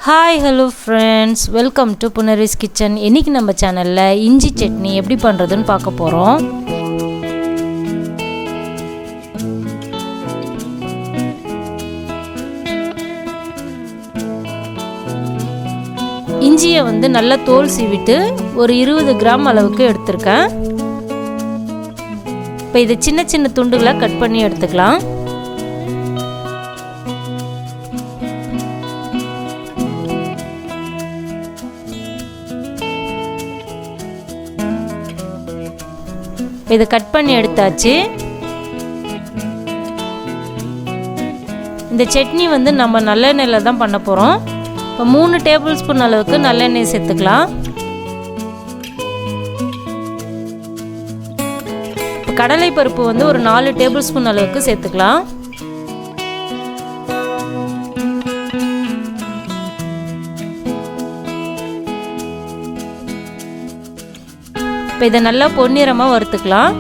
Hi hello friends, welcome to punarvis kitchen. இன்றைக்கி நம்ம சேனலில் இஞ்சி சட்னி எப்படி பண்ணுறதுன்னு பார்க்க போகிறோம். இஞ்சியை நல்லா தோல் சீவிட்டு ஒரு 20 கிராம் அளவுக்கு எடுத்திருக்கேன். இப்போ இதை சின்ன சின்ன துண்டுகளாக கட் பண்ணி எடுத்துக்கலாம். இதை கட் பண்ணி எடுத்தாச்சு. இந்த சட்னி நம்ம நல்லெண்ணெயில் தான் பண்ண போகிறோம். இப்போ 3 டேபிள் ஸ்பூன் அளவுக்கு நல்லெண்ணெய் சேர்த்துக்கலாம். இப்போ கடலை பருப்பு ஒரு 4 டேபிள் ஸ்பூன் அளவுக்கு சேர்த்துக்கலாம். இப்போ இதை நல்லா பொன்னிறமாக வறுத்துக்கலாம்.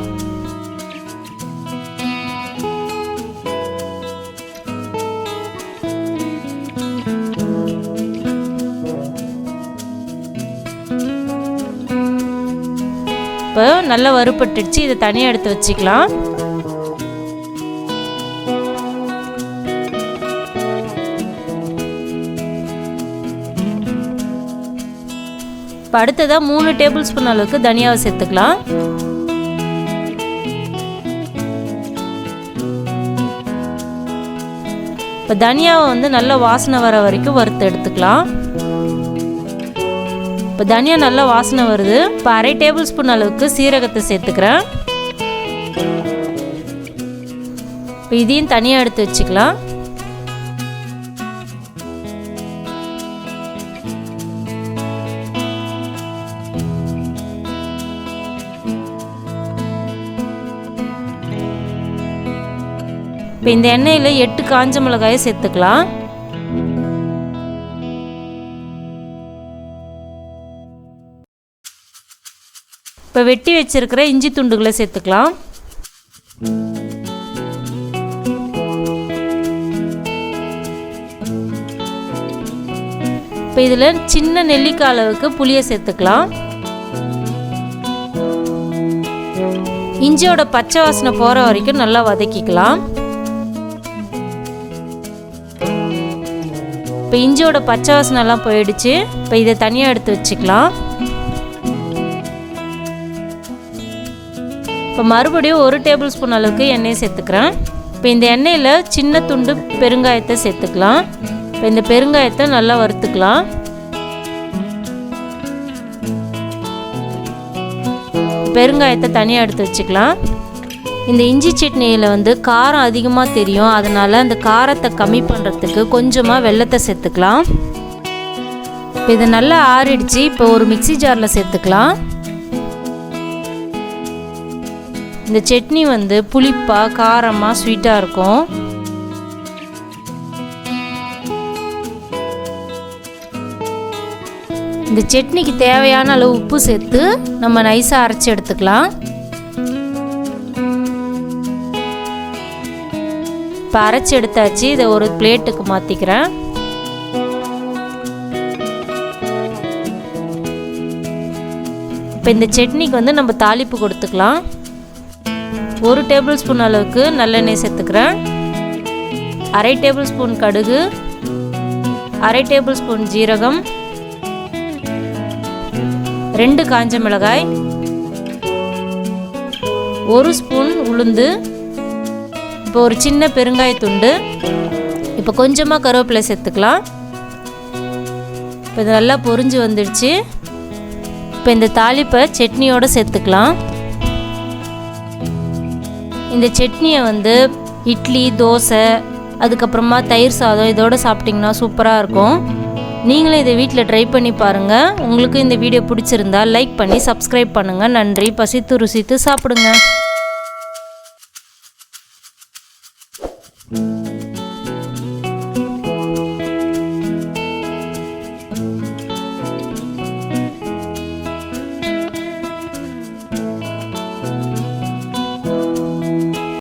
இப்போ நல்லா வறுபட்டுடுச்சு. இதை தனியாக எடுத்து வச்சுக்கலாம். இப்போ அடுத்ததாக 3 டேபிள் ஸ்பூன் அளவுக்கு தனியாவை சேர்த்துக்கலாம். இப்போ தனியாவை நல்லா வாசனை வர வரைக்கும் வறுத்து எடுத்துக்கலாம். இப்போ தனியா நல்லா வாசனை வருது. இப்போ 1/2 டேபிள் ஸ்பூன் அளவுக்கு சீரகத்தை சேர்த்துக்கிறேன். இப்போ இதையும் தனியாக எடுத்து வச்சுக்கலாம். இப்போ இந்த எண்ணெயில் 8 காஞ்ச மிளகாயை சேர்த்துக்கலாம். இப்போ வெட்டி வச்சிருக்கிற இஞ்சி துண்டுகளை சேர்த்துக்கலாம். இப்போ இதில் சின்ன நெல்லிக்காய் அளவுக்கு புளியை சேர்த்துக்கலாம். இஞ்சியோட பச்சை வாசனை போகிற வரைக்கும் நல்லா வதக்கிக்கலாம். இப்போ இஞ்சியோட பச்சை வாசனைலாம் போயிடுச்சு. இப்போ இதை தனியாக எடுத்து வச்சுக்கலாம். இப்போ மறுபடியும் 1 டேபிள் ஸ்பூன் அளவுக்கு எண்ணெயை சேர்த்துக்கிறேன். இப்போ இந்த எண்ணெயில் சின்ன துண்டு பெருங்காயத்தை சேர்த்துக்கலாம். இப்போ இந்த பெருங்காயத்தை நல்லா வறுத்துக்கலாம். பெருங்காயத்தை தனியாக எடுத்து வச்சுக்கலாம். இந்த இஞ்சி சட்னியில் காரம் அதிகமாக தெரியும். அதனால் அந்த காரத்தை கம்மி பண்ணுறதுக்கு கொஞ்சமாக வெல்லத்தை சேர்த்துக்கலாம். இப்போ இதை நல்லா ஆறிடுச்சு. இப்போ ஒரு மிக்ஸி ஜாரில் சேர்த்துக்கலாம். இந்த சட்னி புளிப்பாக காரமாக ஸ்வீட்டாக இருக்கும். இந்த சட்னிக்கு தேவையான அளவு உப்பு சேர்த்து நம்ம நைஸாக அரைச்சி எடுத்துக்கலாம். இப்போ அரைச்சி எடுத்தாச்சு. இதை ஒரு பிளேட்டுக்கு மாற்றிக்கிறேன். இப்போ இந்த சட்னிக்கு நம்ம தாளிப்பு கொடுத்துக்கலாம். 1 டேபிள் ஸ்பூன் அளவுக்கு நல்லெண்ணெய் சேர்த்துக்கிறேன். 1/2 டேபிள் ஸ்பூன் கடுகு, 1/2 டேபிள் ஸ்பூன் ஜீரகம், 2 காஞ்ச மிளகாய், 1 ஸ்பூன் உளுந்து, இப்போ ஒரு சின்ன பெருங்காயத்துண்டு, இப்போ கொஞ்சமாக கருவேப்பிலை சேர்த்துக்கலாம். இப்போ இது நல்லா பொரிஞ்சு வந்துடுச்சு. இப்போ இந்த தாளிப்பை சட்னியோடு சேர்த்துக்கலாம். இந்த சட்னியை இட்லி, தோசை, அதுக்கப்புறமா தயிர் சாதம் இதோடு சாப்பிட்டிங்கன்னா சூப்பராக இருக்கும். நீங்களும் இதை வீட்டில் ட்ரை பண்ணி பாருங்கள். உங்களுக்கு இந்த வீடியோ பிடிச்சிருந்தா லைக் பண்ணி சப்ஸ்கிரைப் பண்ணுங்கள். நன்றி. பசித்து ருசித்து சாப்பிடுங்க.